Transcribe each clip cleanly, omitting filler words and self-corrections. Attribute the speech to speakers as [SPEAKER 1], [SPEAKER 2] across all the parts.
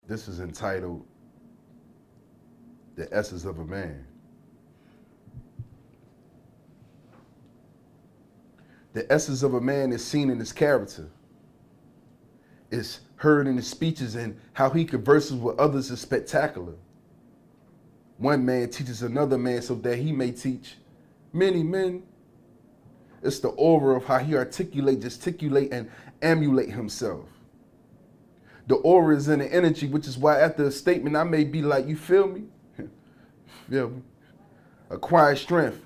[SPEAKER 1] This is entitled The Essence of a Man. The essence of a man is seen in his character. It's heard in his speeches, and how he converses with others is spectacular. One man teaches another man so that he may teach many men. It's the aura of how he articulate, gesticulate, and emulate himself. The aura is in the energy, which is why after a statement I may be like, you feel me? Feel me? Acquired strength,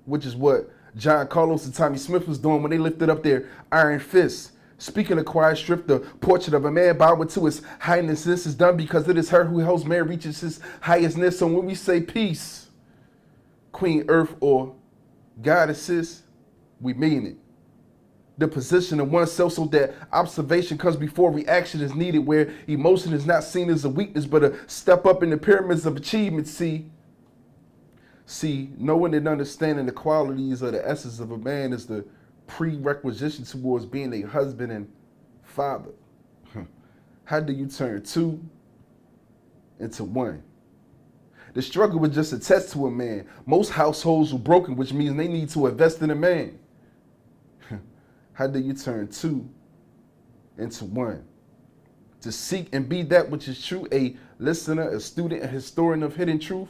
[SPEAKER 1] which is what John Carlos and Tommy Smith was doing when they lifted up their iron fists. Speaking of quiet strip, the portrait of a man bowing to his highness is done because it is her who helps man reaches his highestness. So when we say peace, Queen Earth or goddesses, we mean it. The position of oneself so that observation comes before reaction is needed, where emotion is not seen as a weakness but a step up in the pyramids of achievement. See, knowing and understanding the qualities of the essence of a man is the prerequisite towards being a husband and father. How do you turn two into one? The struggle was just attached to a man. Most households were broken, which means they need to invest in a man. How do you turn two into one? To seek and be that which is true, a listener, a student, a historian of hidden truth.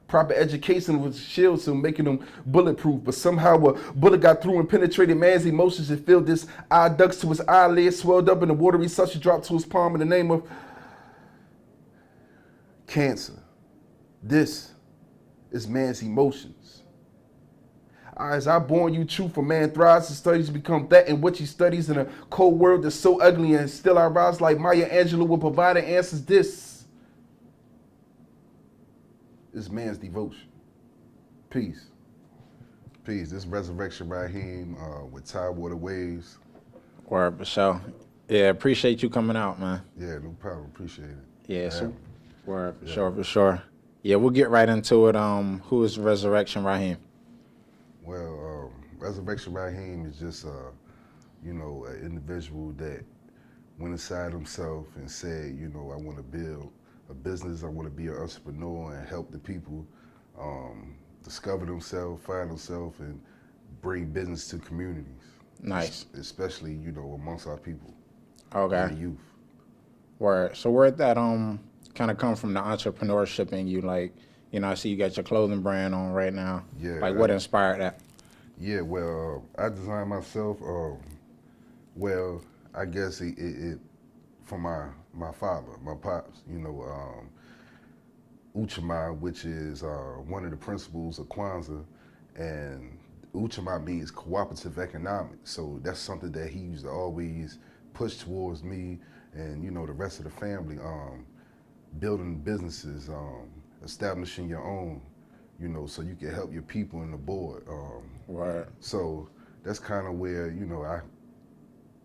[SPEAKER 1] Proper education was shields to making them bulletproof, but somehow a bullet got through and penetrated man's emotions and filled his eye ducts to his eyelids, swelled up in a watery substance dropped to his palm in the name of cancer. This is man's emotions. As I born you truth, a man thrives, his studies become that in which he studies in a cold world that's so ugly, and still I rise like Maya Angelou will provide answers. This is man's devotion. Peace. Peace. This Resurrection Raheem with Tidewater Waves.
[SPEAKER 2] Word, for sure. Yeah, appreciate you coming out, man.
[SPEAKER 1] Yeah, no problem. Appreciate it.
[SPEAKER 2] Yeah, so, word, for sure, for sure. Yeah, we'll get right into it. Who is Resurrection Raheem?
[SPEAKER 1] Well, Resurrection Raheem is just, an individual that went inside himself and said, I want to build a business, I want to be an entrepreneur and help the people discover themselves, find themselves, and bring business to communities.
[SPEAKER 2] Nice.
[SPEAKER 1] Especially, amongst our people.
[SPEAKER 2] Okay.
[SPEAKER 1] And youth.
[SPEAKER 2] Word. So where'd that kind of come from, the entrepreneurship in you? Like, I see you got your clothing brand on right now.
[SPEAKER 1] Yeah.
[SPEAKER 2] Like, what inspired that?
[SPEAKER 1] Yeah, well, I designed myself. I guess it from my father, my pops. Uchama, which is one of the principles of Kwanzaa, and Uchama means cooperative economics. So that's something that he used to always push towards me and the rest of the family. Building businesses, establishing your own, so you can help your people in the board.
[SPEAKER 2] Right.
[SPEAKER 1] So that's kind of where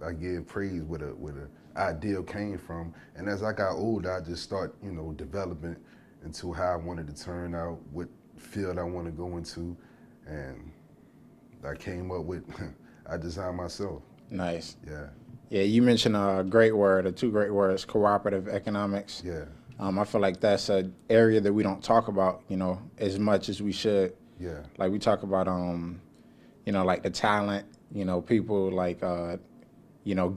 [SPEAKER 1] I give praise where the ideal came from. And as I got older, I just start developing into how I wanted to turn out, what field I want to go into, and I came up with I designed myself.
[SPEAKER 2] Nice.
[SPEAKER 1] Yeah.
[SPEAKER 2] Yeah, you mentioned a great word, or two great words, cooperative economics.
[SPEAKER 1] Yeah.
[SPEAKER 2] I feel like that's an area that we don't talk about, as much as we should.
[SPEAKER 1] Yeah.
[SPEAKER 2] Like we talk about, like the talent, people like,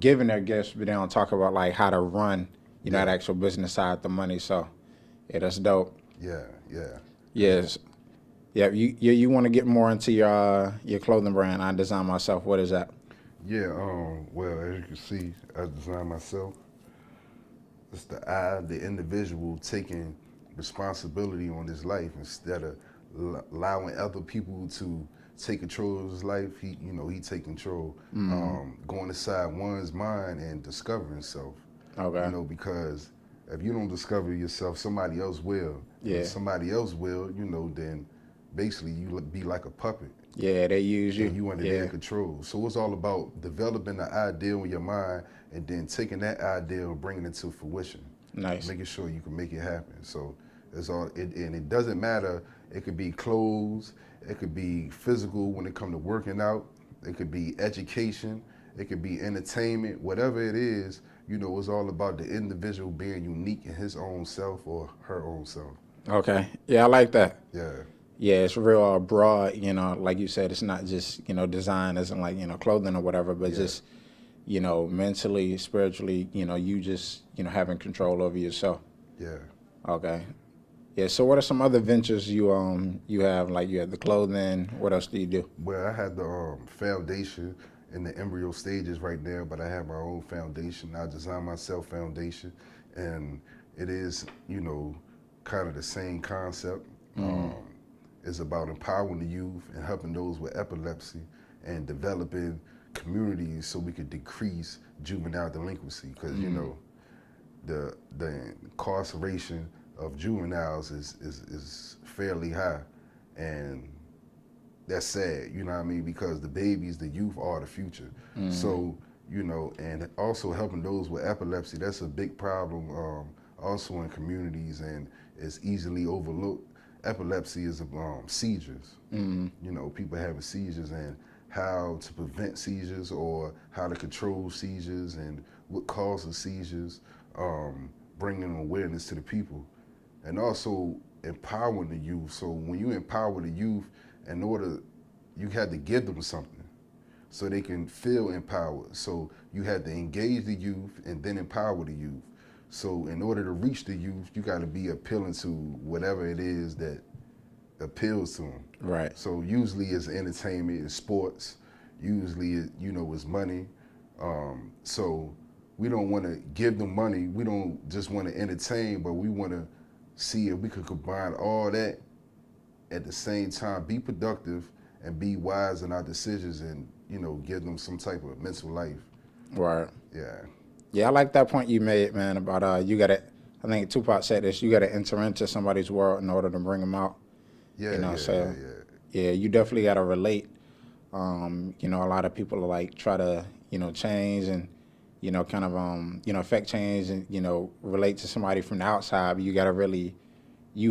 [SPEAKER 2] giving their gifts, but they don't talk about like how to run, that actual business side, the money. So, yeah, that's dope.
[SPEAKER 1] Yeah.
[SPEAKER 2] Yes. Yeah. You want to get more into your clothing brand? I designed myself. What is that?
[SPEAKER 1] Yeah. Well, as you can see, I designed myself. It's the individual taking responsibility on his life instead of allowing other people to take control of his life. He take control. Going inside one's mind and discovering himself.
[SPEAKER 2] Okay.
[SPEAKER 1] Because if you don't discover yourself, somebody else will.
[SPEAKER 2] Yeah.
[SPEAKER 1] If somebody else will, then basically you be like a puppet.
[SPEAKER 2] Yeah, they use you.
[SPEAKER 1] And you under their control. So it's all about developing the ideal in your mind and then taking that ideal and bringing it to fruition.
[SPEAKER 2] Nice.
[SPEAKER 1] Making sure you can make it happen. So it's all, and it doesn't matter. It could be clothes. It could be physical when it comes to working out. It could be education. It could be entertainment. Whatever it is, it's all about the individual being unique in his own self or her own self.
[SPEAKER 2] Okay. Yeah, I like that.
[SPEAKER 1] Yeah,
[SPEAKER 2] Yeah, it's real broad, like you said, it's not just, design isn't like, clothing or whatever, but
[SPEAKER 1] yeah,
[SPEAKER 2] just, mentally, spiritually, you just, having control over yourself.
[SPEAKER 1] yeah.
[SPEAKER 2] Okay. Yeah, so what are some other ventures you have? Like you have the clothing, what else do you do?
[SPEAKER 1] Well, I had the foundation in the embryo stages right now, but I have my own foundation. I designed myself foundation, and it is, kind of the same concept. Um, it's about empowering the youth and helping those with epilepsy and developing communities so we could decrease juvenile delinquency because, the incarceration of juveniles is fairly high, and that's sad, you know what I mean? Because the babies, the youth are the future. So, and also helping those with epilepsy, that's a big problem also in communities and is easily overlooked. Epilepsy is seizures. People having seizures and how to prevent seizures or how to control seizures and what causes seizures, bringing awareness to the people. And also empowering the youth. So when you empower the youth, in order, you had to give them something so they can feel empowered. So you had to engage the youth and then empower the youth. So in order to reach the youth, you got to be appealing to whatever it is that appeals to them.
[SPEAKER 2] Right.
[SPEAKER 1] So usually it's entertainment, it's sports. Usually, it's money. So we don't want to give them money. We don't just want to entertain, but we want to see if we could combine all that at the same time, be productive and be wise in our decisions and, give them some type of mental life.
[SPEAKER 2] Right.
[SPEAKER 1] Yeah.
[SPEAKER 2] Yeah, I like that point you made, man, about you got to, I think Tupac said this, you got to enter into somebody's world in order to bring them out.
[SPEAKER 1] Yeah,
[SPEAKER 2] So,
[SPEAKER 1] yeah.
[SPEAKER 2] yeah, you definitely got to relate. A lot of people like try to, change and, kind of, affect change and, relate to somebody from the outside, but you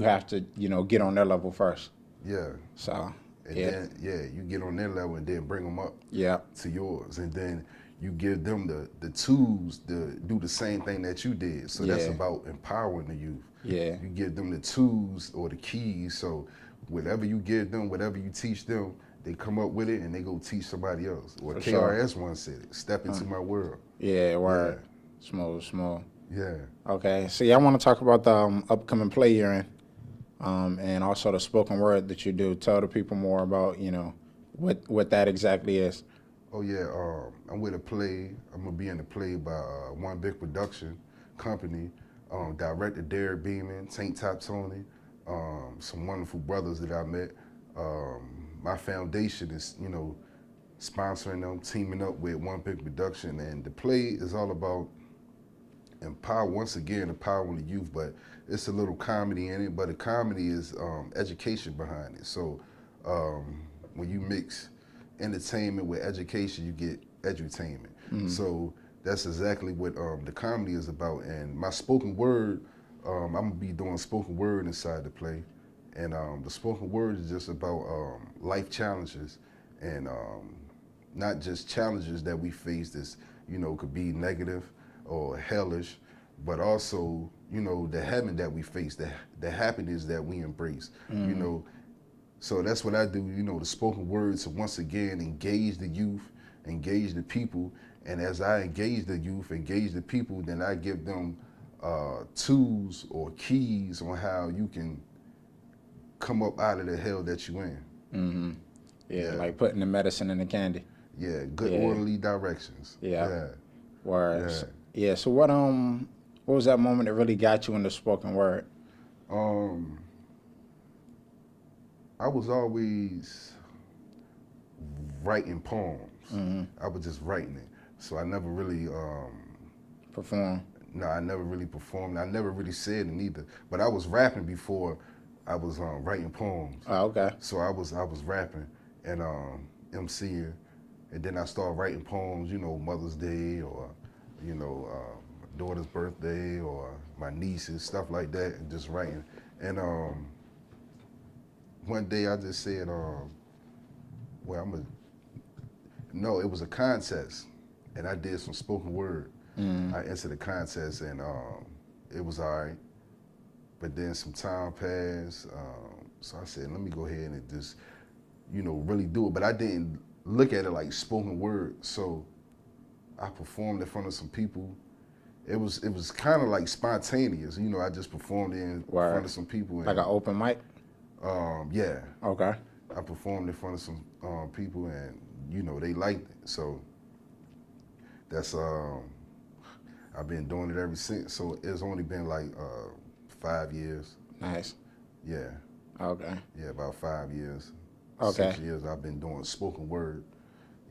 [SPEAKER 2] have to, get on their level first.
[SPEAKER 1] Yeah.
[SPEAKER 2] So,
[SPEAKER 1] And
[SPEAKER 2] yeah.
[SPEAKER 1] then, you get on their level and then bring them up
[SPEAKER 2] Yeah.
[SPEAKER 1] to yours. And then you give them the tools to do the same thing that you did. So that's
[SPEAKER 2] Yeah.
[SPEAKER 1] about empowering the youth.
[SPEAKER 2] Yeah.
[SPEAKER 1] You give them the tools or the keys. So whatever you give them, whatever you teach them, they come up with it and they go teach somebody else. Or
[SPEAKER 2] For sure.
[SPEAKER 1] KRS once said it, step into my world.
[SPEAKER 2] Yeah, word. Small.
[SPEAKER 1] Yeah.
[SPEAKER 2] Okay. So, yeah, I want to talk about the upcoming play you're in. And also the spoken word that you do. Tell the people more about, what that exactly is.
[SPEAKER 1] Oh yeah, I'm with a play. I'm gonna be in the play by One Big Production Company. Director Derek Beeman, Tank Top Tony, some wonderful brothers that I met. My foundation is, sponsoring them, teaming up with One Big Production, and the play is all about empowering the youth, but it's a little comedy in it, but the comedy is education behind it. So when you mix entertainment with education, you get edutainment. So that's exactly what the comedy is about. And my spoken word, I'm gonna be doing spoken word inside the play. And the spoken word is just about life challenges and not just challenges that we face that's, could be negative or hellish, but also, the heaven that we face, the happiness that we embrace, So that's what I do, the spoken word to once again engage the youth, engage the people. And as I engage the youth, engage the people, then I give them tools or keys on how you can come up out of the hell that you in.
[SPEAKER 2] Yeah, like putting the medicine in the candy.
[SPEAKER 1] Yeah, good orderly directions.
[SPEAKER 2] Yeah. Word. Yeah. So what was that moment that really got you in the spoken word?
[SPEAKER 1] I was always writing poems. I was just writing it. So I never really
[SPEAKER 2] Perform.
[SPEAKER 1] No, I never really performed. I never really said it either. But I was rapping before I was writing poems.
[SPEAKER 2] Oh, okay.
[SPEAKER 1] So I was rapping and MCing, and then I started writing poems. Mother's Day or daughter's birthday or my nieces, stuff like that, and just writing. And one day I just said, no, it was a contest, and I did some spoken word.
[SPEAKER 2] Mm.
[SPEAKER 1] I entered the contest and it was all right. But then some time passed, so I said, let me go ahead and just, really do it. But I didn't look at it like spoken word. So I performed in front of some people. It was kind of like spontaneous. I just performed in front of some people. And,
[SPEAKER 2] Like an open mic?
[SPEAKER 1] Yeah.
[SPEAKER 2] Okay.
[SPEAKER 1] I performed in front of some people, and they liked it. So that's I've been doing it ever since. So it's only been like 5 years.
[SPEAKER 2] Nice.
[SPEAKER 1] Yeah.
[SPEAKER 2] Okay.
[SPEAKER 1] Yeah, about 5 years.
[SPEAKER 2] Okay.
[SPEAKER 1] 6 years I've been doing spoken word.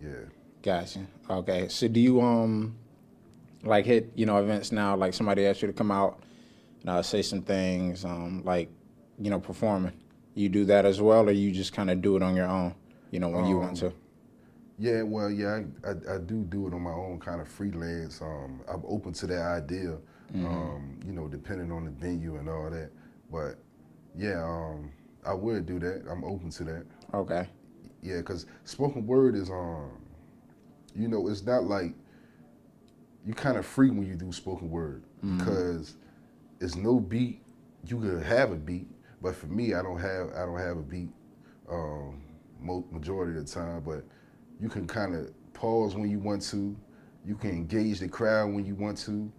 [SPEAKER 1] Yeah.
[SPEAKER 2] Gotcha. Okay. So do you like hit events now? Like somebody asked you to come out, say some things, like performing. You do that as well, or you just kind of do it on your own? When you want to.
[SPEAKER 1] Yeah, well, yeah, I do it on my own, kind of freelance. I'm open to that idea, depending on the venue and all that. But yeah, I would do that. I'm open to that.
[SPEAKER 2] Okay.
[SPEAKER 1] Yeah, because spoken word is, it's not like you kind of free when you do spoken word because it's no beat. You could have a beat, but for me, I don't have a beat majority of the time. But you can kind of pause when you want to. You can engage the crowd when you want to.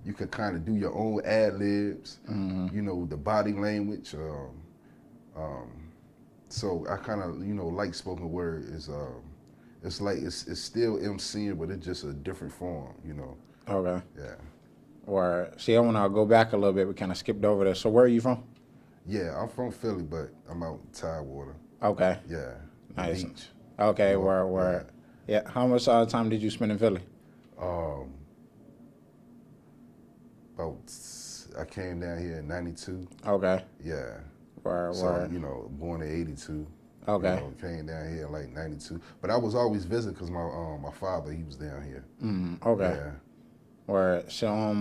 [SPEAKER 1] You can kind of do your own ad libs. The body language. So I kind of like spoken word is it's like it's still MCing, but it's just a different form.
[SPEAKER 2] Okay.
[SPEAKER 1] Yeah.
[SPEAKER 2] Or see, I want to go back a little bit. We kind of skipped over there. So where are you from?
[SPEAKER 1] Yeah, I'm from Philly, but I'm out in Tidewater.
[SPEAKER 2] Okay.
[SPEAKER 1] Yeah. The
[SPEAKER 2] Nice.
[SPEAKER 1] beach.
[SPEAKER 2] Okay. Where? Yeah. How much time did you spend in Philly?
[SPEAKER 1] I came down here in '92.
[SPEAKER 2] Okay.
[SPEAKER 1] Yeah.
[SPEAKER 2] Where?
[SPEAKER 1] So born in '82.
[SPEAKER 2] Okay.
[SPEAKER 1] Came down here in like '92. But I was always visiting because my father, he was down here.
[SPEAKER 2] Okay.
[SPEAKER 1] Yeah.
[SPEAKER 2] Where? So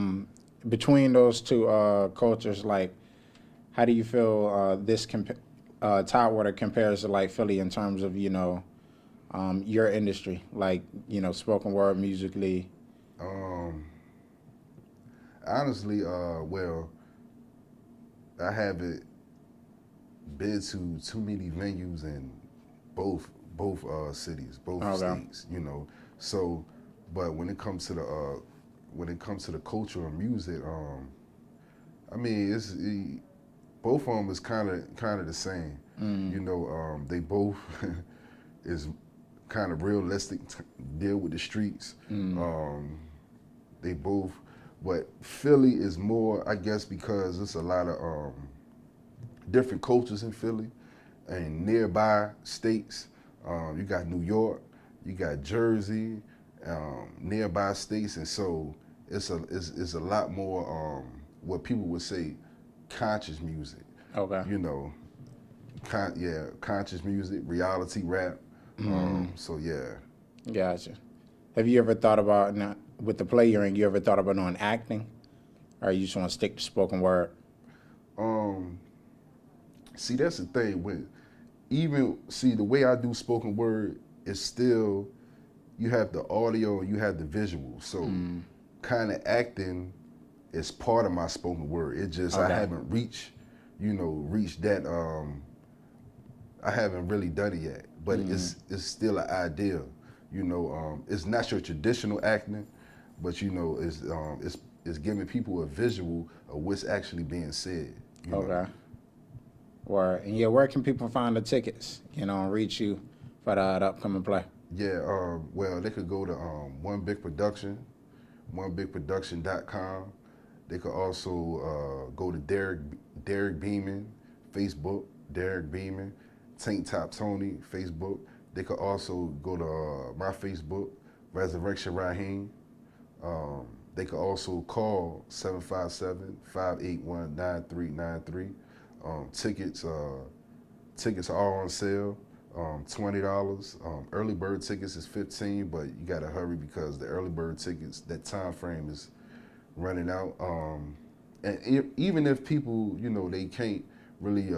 [SPEAKER 2] between those two cultures, like, how do you feel Tidewater compares to like Philly in terms of your industry, like spoken word musically?
[SPEAKER 1] Honestly, well, I haven't been to too many venues in both cities, both states. So, but when it comes to the culture of music, I mean, both of them is kind of the same. They both is kind of realistic, deal with the streets. They both, but Philly is more, I guess, because it's a lot of different cultures in Philly and nearby states. You got New York, you got Jersey, nearby states, and so it's a lot more what people would say conscious music.
[SPEAKER 2] Okay.
[SPEAKER 1] Conscious music, reality rap. So yeah.
[SPEAKER 2] Gotcha. Have you ever thought about with the play you're in? You ever thought about doing acting, or you just want to stick to spoken word?
[SPEAKER 1] See, that's the thing. The way I do spoken word is still, you have the audio and you have the visual. So kind of acting is part of my spoken word. It just,
[SPEAKER 2] Okay.
[SPEAKER 1] I haven't reached that, I haven't really done it yet. But it's still an idea. It's not your traditional acting, but it's giving people a visual of what's actually being said.
[SPEAKER 2] Okay. Where can people find the tickets? And reach you for the upcoming play?
[SPEAKER 1] Yeah, well, they could go to One Big Production, onebigproduction.com. They could also go to Derek Beeman, Facebook, Derek Beeman, Tank Top Tony, Facebook. They could also go to my Facebook, Resurgence Raheem. They could also call 757-581-9393. Tickets are on sale, $20. Early bird tickets is $15, but you gotta hurry because the early bird tickets, that time frame is running out. And even if people, they can't really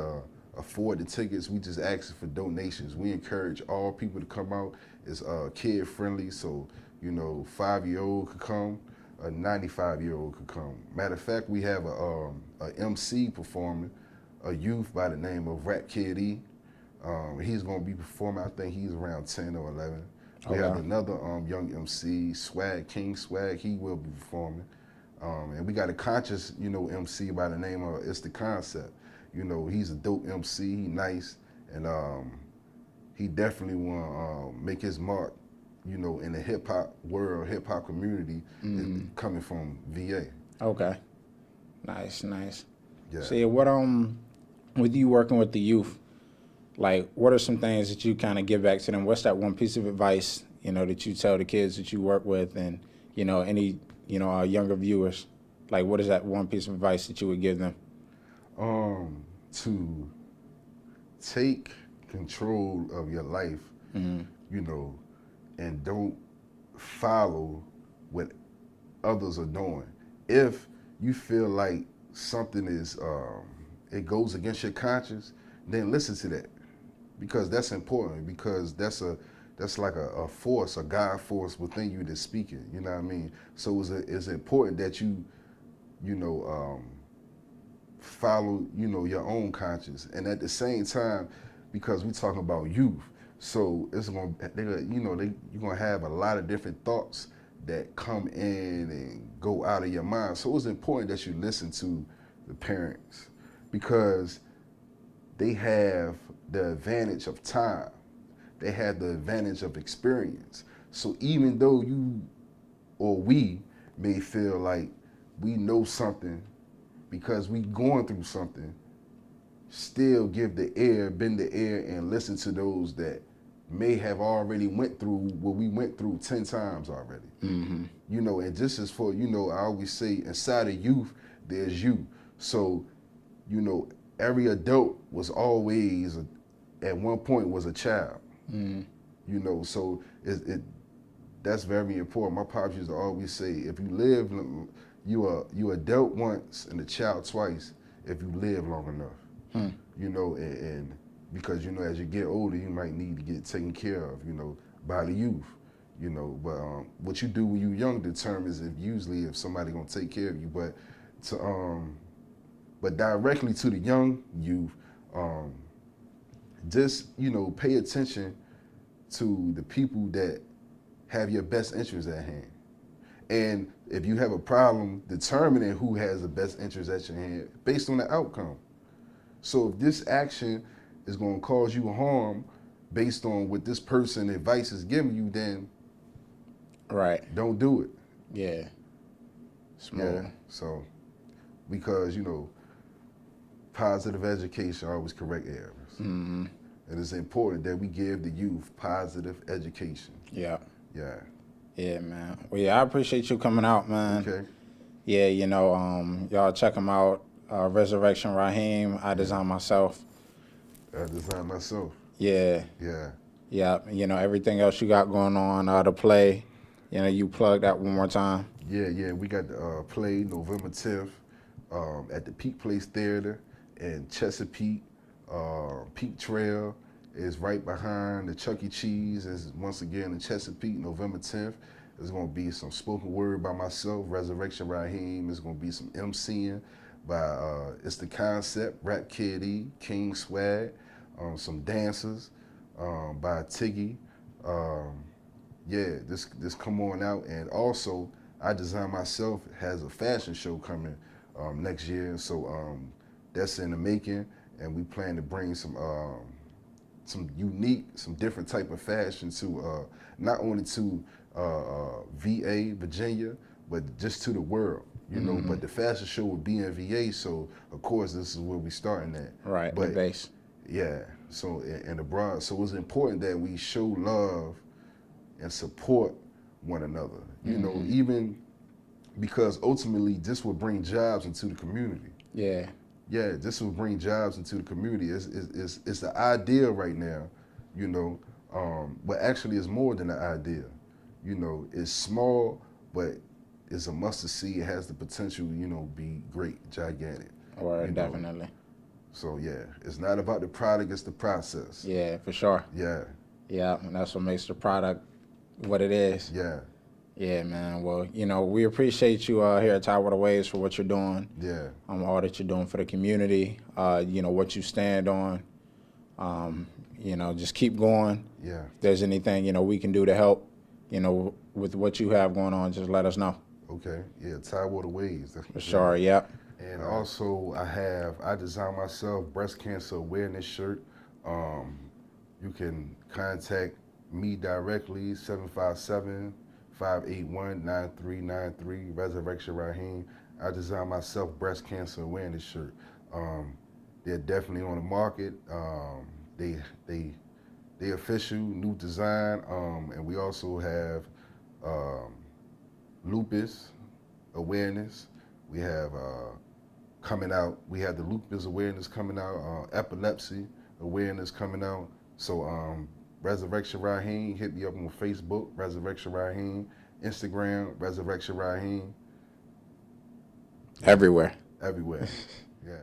[SPEAKER 1] afford the tickets, we just ask for donations. We encourage all people to come out. It's kid friendly, so 5-year-old could come, a 95-year-old could come. Matter of fact, we have a MC performing, a youth by the name of Rap Kid E. He's gonna be performing. I think he's around 10 or 11. We have another young MC, King Swag. He will be performing. And we got a conscious, MC by the name of It's the Concept. He's a dope MC. He nice, and he definitely want to make his mark, in the hip hop world, hip hop community, coming from VA.
[SPEAKER 2] Okay, nice.
[SPEAKER 1] Yeah.
[SPEAKER 2] See, what with you working with the youth, like, what are some things that you kind of give back to them? What's that one piece of advice, that you tell the kids that you work with, and any younger viewers, like, what is that one piece of advice that you would give them?
[SPEAKER 1] To take control of your life, and don't follow what others are doing. If you feel like something is, it goes against your conscience, then listen to that, because that's important, because that's like a force, a God force within you that's speaking, you know what I mean? So it's important that you follow, your own conscience. And at the same time, because we're talking about youth, so you're gonna have a lot of different thoughts that come in and go out of your mind. So it's important that you listen to the parents, because they have the advantage of time. They have the advantage of experience. So even though you or we may feel like we know something because we going through something, still bend the ear and listen to those that may have already went through what we went through 10 times already.
[SPEAKER 2] Mm-hmm.
[SPEAKER 1] And just as for, I always say, inside of youth, there's you. So, every adult was always, at one point, was a child.
[SPEAKER 2] Mm-hmm.
[SPEAKER 1] So that's very important. My pops used to always say, if you live, you adult once and a child twice if you live long enough. And because, as you get older, you might need to get taken care of, by the youth, but what you do when you're young determines if somebody gonna take care of you. But directly to the young youth, just, pay attention to the people that have your best interests at hand. And if you have a problem, determining who has the best interest at your hand based on the outcome. So if this action is going to cause you harm based on what this person advice is giving you, then don't do it.
[SPEAKER 2] Yeah.
[SPEAKER 1] Yeah. So, because, positive education always correct errors.
[SPEAKER 2] Mm-hmm.
[SPEAKER 1] And it's important that we give the youth positive education.
[SPEAKER 2] Yeah.
[SPEAKER 1] Yeah.
[SPEAKER 2] Yeah, man. Well, yeah, I appreciate you coming out, man.
[SPEAKER 1] Okay.
[SPEAKER 2] Yeah, y'all check him out. Resurgence, Raheem. I designed myself.
[SPEAKER 1] I designed myself.
[SPEAKER 2] Yeah.
[SPEAKER 1] Yeah.
[SPEAKER 2] Yeah. Everything else you got going on, the play. You plug that one more time.
[SPEAKER 1] Yeah. We got the play November 10th at the Peak Place Theater in Chesapeake. Peak Trail is right behind the Chuck E. Cheese. Is once again in Chesapeake, November 10th. There's going to be some spoken word by myself, Resurgence Raheem. There's going to be some MCing by It's the Concept, Rap Kid E, King Swag, some dancers by Tiggy. This come on out. And also, I Design Myself has a fashion show coming next year. So that's in the making. And we plan to bring some unique, some different type of fashion to not only to VA, Virginia, but just to the world,
[SPEAKER 2] Mm-hmm.
[SPEAKER 1] But the fashion show would be in VA, so of course this is where we starting at.
[SPEAKER 2] Right,
[SPEAKER 1] but
[SPEAKER 2] the base.
[SPEAKER 1] Yeah, so and abroad, so it's important that we show love and support one another, even because ultimately this will bring jobs into the community.
[SPEAKER 2] Yeah.
[SPEAKER 1] Yeah, this will bring jobs into the community. It's the idea right now, but actually it's more than an idea. It's small, but it's a mustard seed. It has the potential, be great, gigantic.
[SPEAKER 2] Right, definitely.
[SPEAKER 1] So yeah, it's not about the product, it's the process.
[SPEAKER 2] Yeah, for sure.
[SPEAKER 1] Yeah.
[SPEAKER 2] Yeah, and that's what makes the product what it is.
[SPEAKER 1] Yeah.
[SPEAKER 2] Yeah, man. Well, we appreciate you here at Top of the Waves for what you're doing.
[SPEAKER 1] Yeah.
[SPEAKER 2] All that you're doing for the community. What you stand on. Just keep going.
[SPEAKER 1] Yeah.
[SPEAKER 2] If there's anything we can do to help, with what you have going on, just let us know.
[SPEAKER 1] Okay. Yeah. Tidewater Waves.
[SPEAKER 2] For sure. Yep.
[SPEAKER 1] And also, I designed myself breast cancer awareness shirt. You can contact me directly, 757-581-9393, Resurrection Raheem. I designed myself breast cancer awareness shirt. They're definitely on the market. They official, new design. And we also have lupus awareness. We have coming out. We have the lupus awareness coming out, epilepsy awareness coming out. So Resurrection Raheem, hit me up on Facebook, Resurrection Raheem, Instagram, Resurrection Raheem.
[SPEAKER 2] Everywhere.
[SPEAKER 1] Everywhere. Yeah.